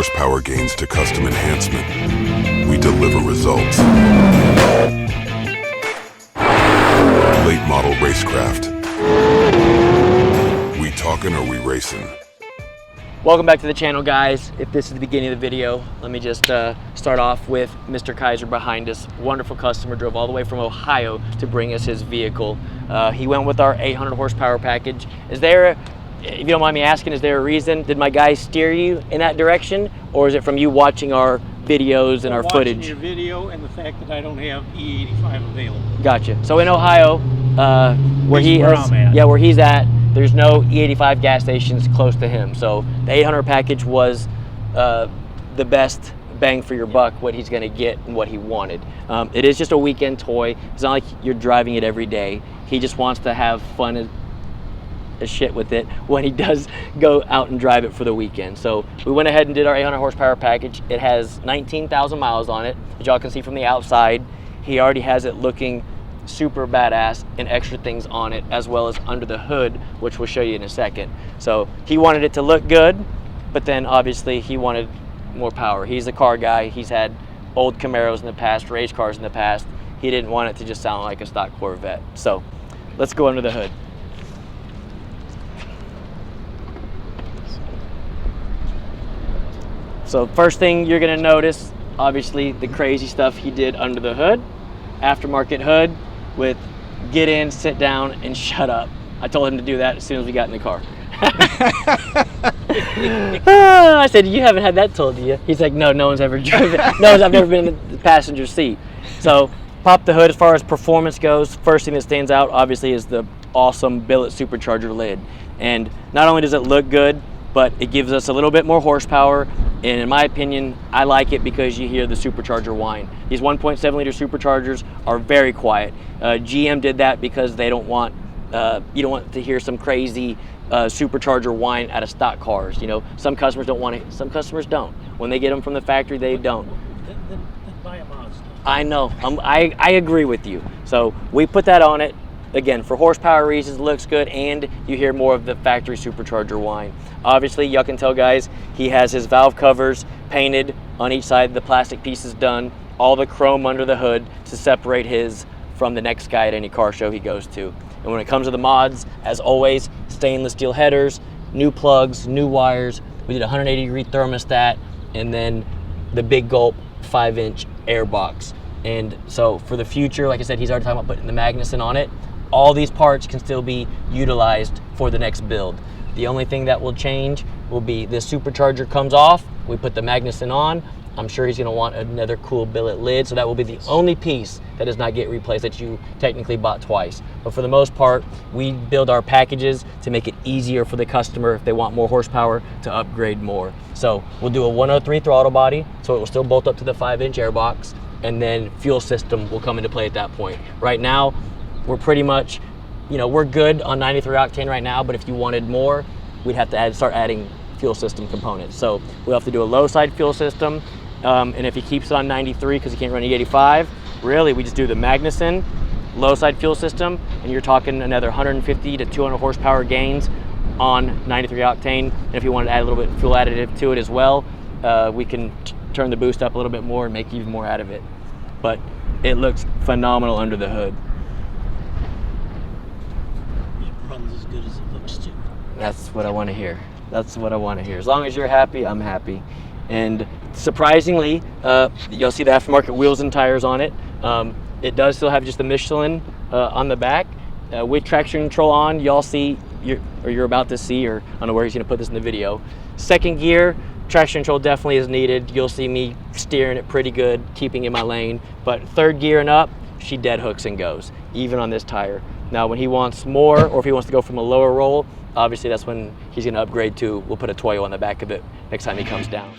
horsepower gains to custom enhancement, we deliver results. Late model Racecraft. We talking or we racing? Welcome back to the channel, guys. If this is the beginning of the video, let me just start off with Mr. Kaiser behind us. Wonderful customer, drove all the way from Ohio to bring us his vehicle. He went with our 800 horsepower package. Is there, if you don't mind me asking, is there a reason? Did my guys steer you in that direction, or is it from you watching our videos and our footage? Watching your video and the fact that I don't have E85 available. Gotcha. So in Ohio, where he's at, there's no E85 gas stations close to him. So the 800 package was the best bang for your buck, what he's going to get and what he wanted. It is just a weekend toy. It's not like you're driving it every day. He just wants to have fun as shit with it when he does go out and drive it for the weekend. So we went ahead and did our 800 horsepower package. It has 19,000 miles on it. As y'all can see from the outside, he already has it looking super badass and extra things on it, as well as under the hood, which we'll show you in a second. So he wanted it to look good, but then obviously he wanted more power. He's a car guy. He's had old Camaros in the past, race cars in the past. He didn't want it to just sound like a stock Corvette. So let's go under the hood. So first thing you're gonna notice, obviously the crazy stuff he did under the hood. Aftermarket hood with get in, sit down, and shut up. I told him to do that as soon as we got in the car. I said, you haven't had that told to you. He's like, no one's ever driven. I've never been in the passenger seat. So pop the hood. As far as performance goes, first thing that stands out obviously is the awesome billet supercharger lid. And not only does it look good, but it gives us a little bit more horsepower. And in my opinion, I like it because you hear the supercharger whine. These 1.7 liter superchargers are very quiet. GM did that because they don't want, you don't want to hear some crazy supercharger whine out of stock cars. You know, some customers don't want it, some customers don't. When they get them from the factory, they don't. Then buy a Mazda. I know, I agree with you. So we put that on it. Again, for horsepower reasons, it looks good, and you hear more of the factory supercharger whine. Obviously, y'all can tell, guys, he has his valve covers painted on each side, the plastic pieces done, all the chrome under the hood to separate his from the next guy at any car show he goes to. And when it comes to the mods, as always, stainless steel headers, new plugs, new wires. We did a 180-degree thermostat, and then the big gulp 5-inch air box. And so for the future, like I said, he's already talking about putting the Magnuson on it. All these parts can still be utilized for the next build. The only thing that will change will be this supercharger comes off, we put the Magnuson on. I'm sure he's gonna want another cool billet lid, so that will be the only piece that does not get replaced that you technically bought twice. But for the most part, we build our packages to make it easier for the customer if they want more horsepower to upgrade more. So we'll do a 103 throttle body, so it will still bolt up to the 5-inch airbox, and then fuel system will come into play at that point. Right now, we're pretty much, we're good on 93 octane right now, but if you wanted more, we'd have to start adding fuel system components. So we'll have to do a low side fuel system, and if he keeps it on 93 because he can't run E85, really we just do the Magnuson low side fuel system, and you're talking another 150 to 200 horsepower gains on 93 octane. And if you wanted to add a little bit of fuel additive to it as well, we can turn the boost up a little bit more and make even more out of it. But it looks phenomenal under the hood. Runs as good as it looks to. That's what I want to hear. That's what I want to hear. As long as you're happy, I'm happy. And surprisingly, you'll see the aftermarket wheels and tires on it. It does still have just the Michelin on the back. With traction control on, y'all see, you're about to see, or I don't know where he's going to put this in the video. Second gear, traction control definitely is needed. You'll see me steering it pretty good, keeping in my lane. But third gear and up, she dead hooks and goes, even on this tire. Now, when he wants more, or if he wants to go from a lower roll, obviously that's when he's gonna upgrade to, we'll put a Toyo on the back of it next time he comes down.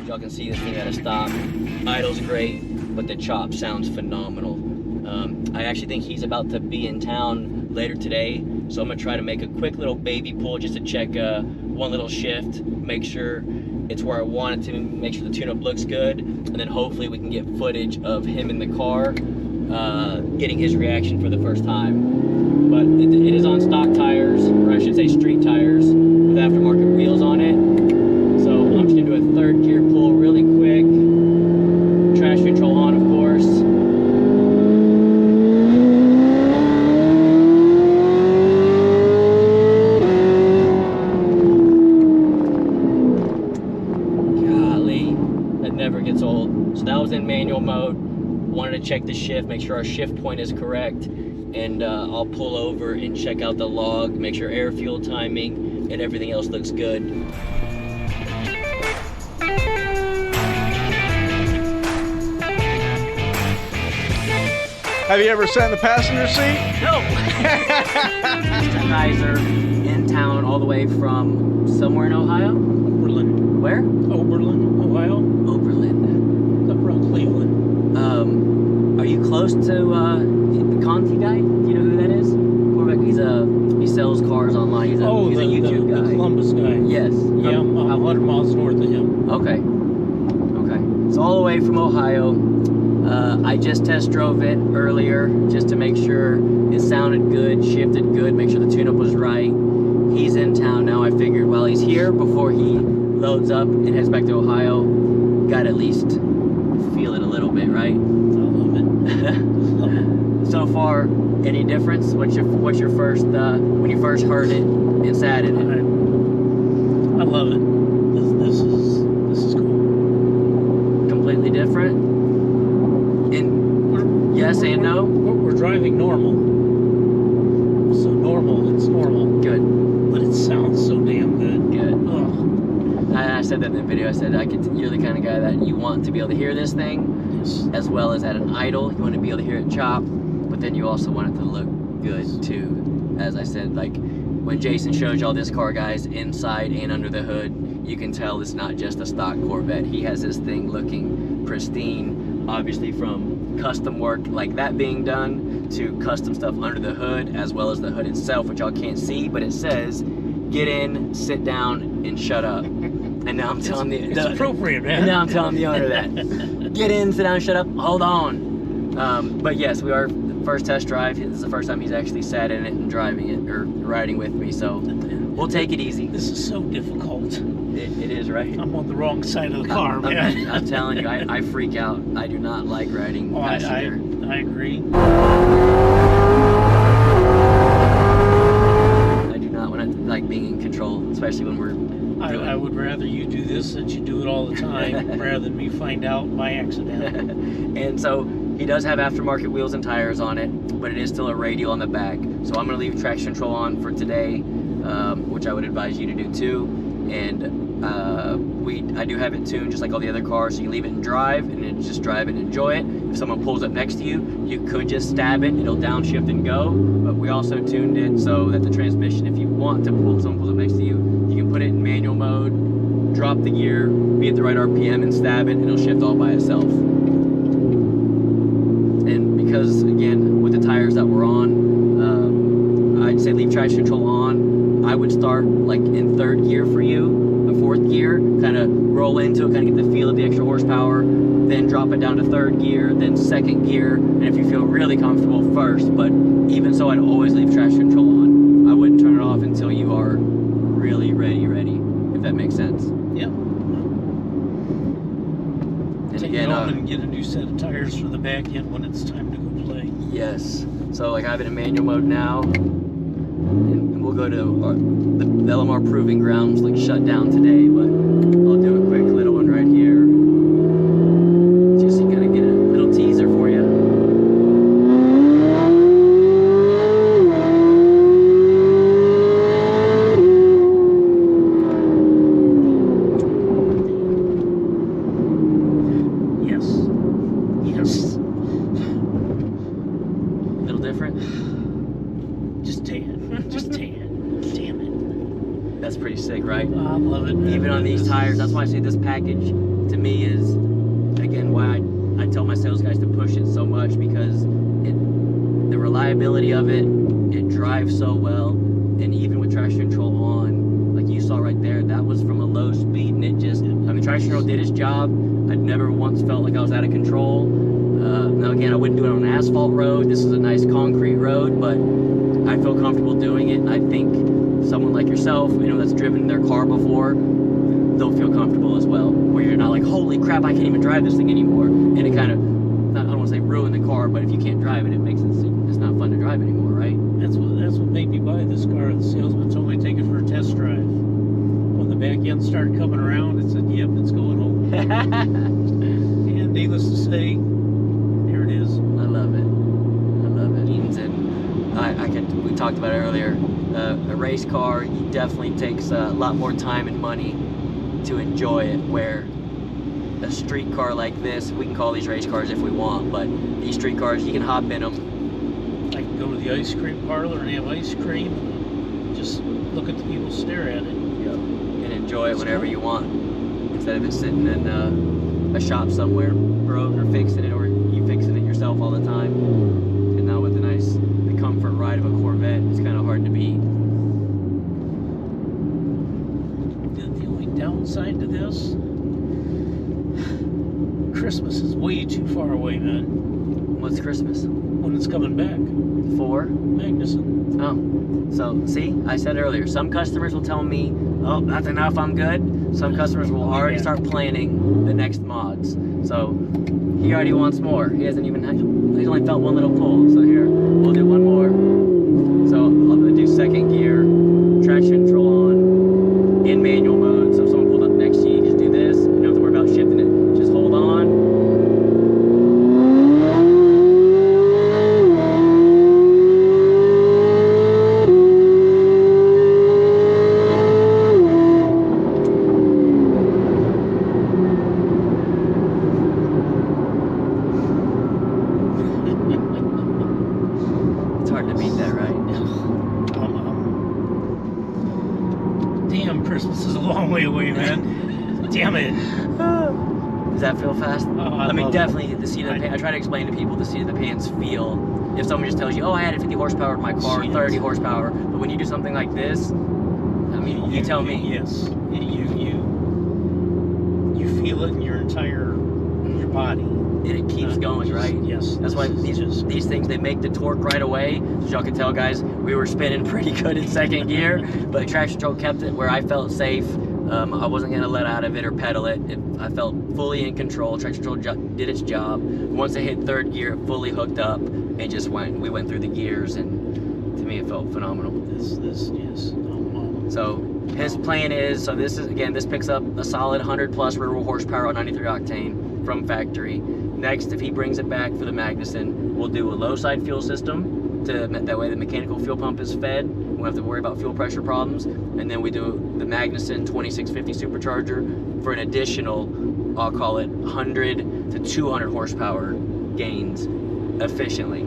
Y'all can see this thing at a stop. Idle's great, but the chop sounds phenomenal. I actually think he's about to be in town later today, so I'm gonna try to make a quick little baby pull just to check one little shift, make sure it's where I want it to, make sure the tune-up looks good, and then hopefully we can get footage of him in the car getting his reaction for the first time. But it is on stock tires, or I should say street tires, with aftermarket wheels on it. So I'm just gonna do a third gear pull really quick. Traction control on, of course. Golly, that never gets old. So that was in manual mode. Wanted to check the shift, make sure our shift point is correct, and I'll pull over and check out the log, make sure air fuel timing and everything else looks good. Have you ever sat in the passenger seat? No! Mr. Kaiser in town all the way from somewhere in Ohio? Oberlin. Where? Oberlin, Ohio. Oberlin. Up around Cleveland. Are you close to the Conti guy? Do you know who that is? Corvette. He sells cars online. He's a YouTube guy. The Columbus guy. Yes. Yeah, I'm 100 miles north of him. Okay. Okay. So all the way from Ohio. I just test drove it earlier just to make sure it sounded good, shifted good, make sure the tune-up was right. He's in town now. I figured while he's here, before he loads up and heads back to Ohio, got to at least feel it a little bit, right? I love it. So far, any difference? What's your first when you first heard it and sat in it? I love it. This is cool. Completely different. And yes and no. We're driving normal. So normal, it's normal. Good. But it sounds so damn good. Good. Ugh. I said that in the video. I said you're the kind of guy that you want to be able to hear this thing, Yes. as well as at an idle. You want to be able to hear it chop, but then you also want it to look good too. As I said, like when Jason shows y'all this car, guys, inside and under the hood, you can tell it's not just a stock Corvette. He has this thing looking pristine, obviously from custom work like that being done to custom stuff under the hood, as well as the hood itself, which y'all can't see, but it says, "Get in, sit down, and shut up." And now I'm telling It's appropriate, man. And now I'm telling the owner that. Get in, sit down, shut up, hold on. But yes, we are first test drive. This is the first time he's actually sat in it and driving it, or riding with me, so we'll take it easy. This is so difficult. It is, right? I'm on the wrong side of the car, man. I'm telling you, I freak out. I do not like riding Oh, passenger. I agree. I do not want to like being in control, especially when we're I would rather you do this than you do it all the time, rather than me find out by accident. And so he does have aftermarket wheels and tires on it, but it is still a radial on the back. So I'm going to leave traction control on for today, which I would advise you to do too. And I do have it tuned just like all the other cars, so you leave it in drive and then just drive and enjoy it. If someone pulls up next to you, you could just stab it, it'll downshift and go. But we also tuned it so that the transmission, if you want to someone pulls up next to you, you can put it in manual mode, drop the gear, be at the right RPM and stab it, and it'll shift all by itself. And because, again, with the tires that we're on, I'd say leave traction control on. I would start like in third gear for you, the fourth gear, kind of roll into it, kind of get the feel of the extra horsepower, then drop it down to third gear, then second gear, and if you feel really comfortable, first. But even so, I'd always leave traction control on. I wouldn't turn it off until you are really ready, if that makes sense. Yep. And Take again, it home and get a new set of tires for the back end when it's time to go play. yes. So like I have it in manual mode now, and we'll go to the LMR Proving Grounds, like shut down today, but I'll do a quick little one right here, just to kind of get a little teaser for you. Yes. Little different. Just tan. Damn it. That's pretty sick, right? I love love it. Even on these tires. That's why I say this package to me is, again, why I tell my sales guys to push it so much, because the reliability of it, it drives so well, and even with traction control on, like you saw right there, that was from a low speed, and it just, I mean, traction control did its job. I'd never once felt like I was out of control. Now again, I wouldn't do it on an asphalt road. This is a nice concrete road, but I feel comfortable doing it, and I think someone like yourself, you know, that's driven their car before, they'll feel comfortable as well, where you're not like, holy crap, I can't even drive this thing anymore, and it kind of, I don't want to say ruin the car, but if you can't drive it, it makes it's not fun to drive anymore, right? That's what made me buy this car. The salesman told me to take it for a test drive. When the back end started coming around, it said, yep, it's going home. And needless to say, here it is. I love it. I love it. And we talked about it earlier, a race car, it definitely takes a lot more time and money to enjoy it, where a street car like this, we can call these race cars if we want, but these street cars, you can hop in them. I can go to the ice cream parlor and have ice cream and just look at the people stare at it. And enjoy it whenever you want, instead of it sitting in a shop somewhere broke or fixing it, or you fixing it yourself all the time. And now with the comfort ride of a Corvette, it's kind of hard to beat. The only downside to this, Christmas is way too far away, man. What's Christmas? When it's coming back. For? Magnuson. Oh, so see, I said earlier, some customers will tell me, oh, that's enough, I'm good. Some customers will already start planning the next mods. So he already wants more. He hasn't even, he's only felt one little pull. So here, we'll do one more. So I'm gonna do second gear, traction control on, in manual mode. So if someone pulled up next to you, you just do this. You don't have to worry about shifting it. Just hold on. It's hard to beat that, right? Damn, Christmas is a long way away, man. Damn it. Does that feel fast? I mean, love definitely the seat of the pants. I try to explain to people the seat of the pants feel. If someone just tells you, oh, I added 50 horsepower to my car, 30 horsepower, but when you do something like this, I mean, you tell me. Yes. You feel it in your entire body. And it keeps going, right? Yes. That's why these things, they make the torque right away. As y'all can tell, guys, we were spinning pretty good in second gear, but traction control kept it where I felt safe. I wasn't going to let out of it or pedal it. I felt fully in control. Traction control did its job. Once it hit third gear, it fully hooked up and just went. We went through the gears, and to me, it felt phenomenal. Yes. So his plan is, so this is, again, this picks up a solid 100 plus rear wheel horsepower on 93 octane from factory. Next, if he brings it back for the Magnuson, we'll do a low side fuel system. That way the mechanical fuel pump is fed. We won't have to worry about fuel pressure problems. And then we do the Magnuson 2650 supercharger for an additional, I'll call it 100 to 200 horsepower gains efficiently.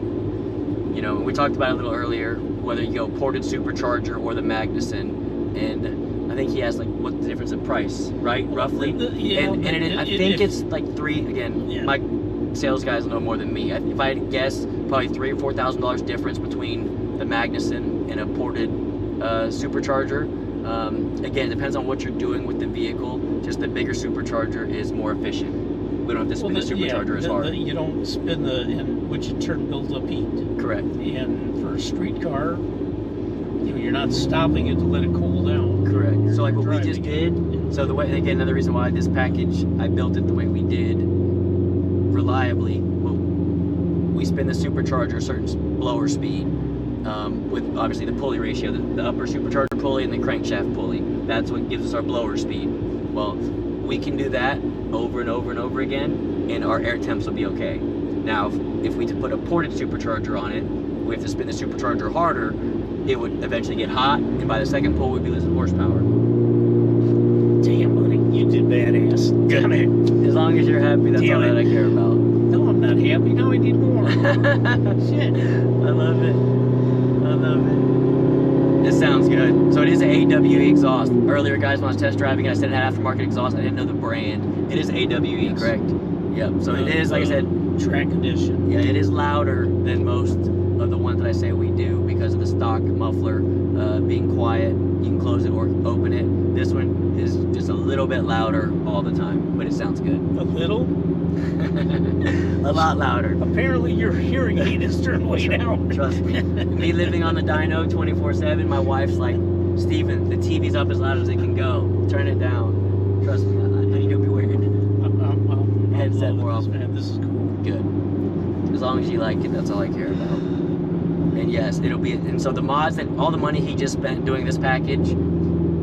You know, we talked about it a little earlier, whether you go ported supercharger or the Magnuson. And I think he asked, like, what's the difference in price, right? Roughly. And I think it's like my sales guys know more than me. If I had to guess, probably $3,000 or $4,000 difference between the Magnuson and a ported supercharger. Again, it depends on what you're doing with the vehicle. Just the bigger supercharger is more efficient. We don't have to spin the supercharger as hard. You don't spin which in turn builds up heat. Correct. And for a street car, you're not stopping it to let it cool down. Correct. You're So like what we driving just it. did, so the way, again, another reason why this package, I built it the way we did, reliably. We spin the supercharger a certain blower speed, with obviously the pulley ratio, the upper supercharger pulley and the crankshaft pulley. That's what gives us our blower speed. Well, we can do that over and over and over again, and our air temps will be okay. Now, if we put a ported supercharger on it, we have to spin the supercharger harder, it would eventually get hot, and by the second pull, we'd be losing horsepower. Damn, buddy, you did badass. Damn it. As long as you're happy, that's all that I care about. No, I'm not happy. Now I need more. Shit. I love it. I love it. This sounds good. So it is an AWE exhaust. Earlier, guys, when I was test driving, I said it had aftermarket exhaust. I didn't know the brand. It is AWE, Yes. correct? Yep. So it is, like I said, track edition. yeah, it is louder than most of the ones that I say we do because of the stock muffler being quiet. You can close it or open it. This one is just a little bit louder all the time, but it sounds good. A little? A lot louder. Apparently your hearing aid is turned way down. Trust me. Me living on the dyno 24/7, my wife's like, Steven, the TV's up as loud as it can go. Turn it down. Trust me, I know you'll be wearing I'm headset loving more this, often. man. This is cool. Good. As long as you like it, that's all I care about. And yes, it'll be, and so the mods that, all the money he just spent doing this package,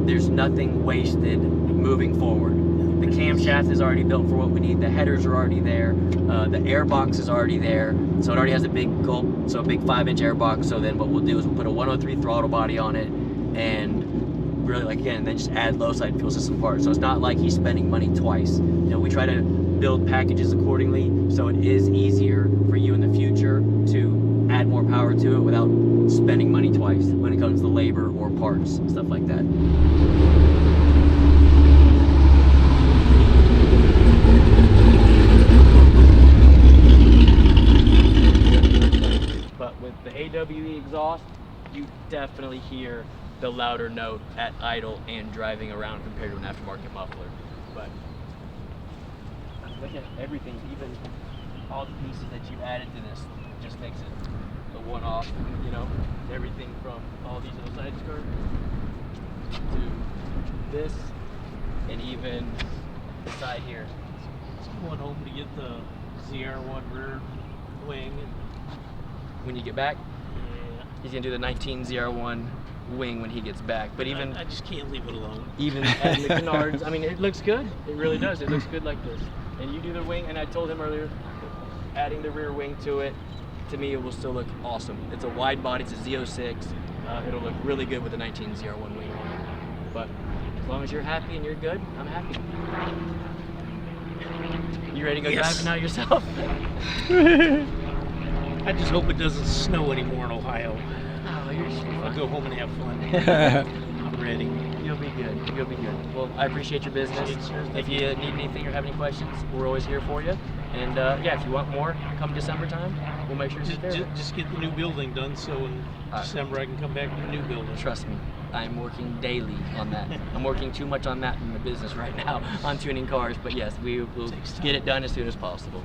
there's nothing wasted moving forward. The camshaft is already built for what we need. The headers are already there. The air box is already there. So it already has a big gulp, so a big 5-inch air box. So then what we'll do is we'll put a 103 throttle body on it and really, like, again, then just add low side fuel system parts. So it's not like he's spending money twice. You know, we try to build packages accordingly so it is easier for you in the future to add more power to it without spending money twice when it comes to labor or parts, stuff like that. But with the AWE exhaust, you definitely hear the louder note at idle and driving around compared to an aftermarket muffler. But look at everything, even all the pieces that you added to this just makes it a one-off, you know, everything from all these little side skirts to this and even the side here. I'm going home to get the ZR1 rear wing. When you get back, Yeah. he's gonna do the 19 ZR1 wing when he gets back. But even I just can't leave it alone. even at the Canards, I mean, it looks good. It really does. It looks good like this. And you do the wing, and I told him earlier, adding the rear wing to it, to me, it will still look awesome. It's a wide body, it's a Z06. It'll look really good with the 19 ZR1 wing on it. But as long as you're happy and you're good, I'm happy. You ready to go Yes. driving now yourself? I just hope it doesn't snow anymore in Ohio. Oh, you're I'll go home and have fun. I'm ready. You'll be good. You'll be good. Well, I appreciate your business. Yes, sir. If you need anything or have any questions, we're always here for you. And yeah, if you want more, come December time, we'll make sure to take care of it. Just get the new building done so in December I can come back to the new building. Trust me, I'm working daily on that. I'm working too much on that in the business right now on tuning cars. But yes, we will get it done as soon as possible.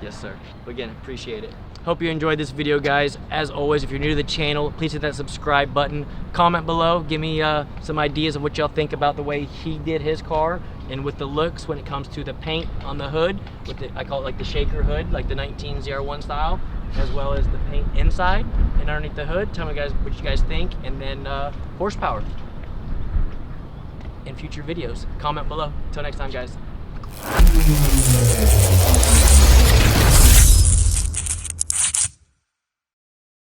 Yes, sir. But again, appreciate it. Hope you enjoyed this video, guys. As always, if you're new to the channel, please hit that subscribe button. Comment below. Give me some ideas of what y'all think about the way he did his car and with the looks when it comes to the paint on the hood. With the, I call it like the shaker hood, like the 19 ZR1 style, as well as the paint inside and underneath the hood. Tell me, guys, what you guys think, and then horsepower in future videos. Comment below. Until next time, guys.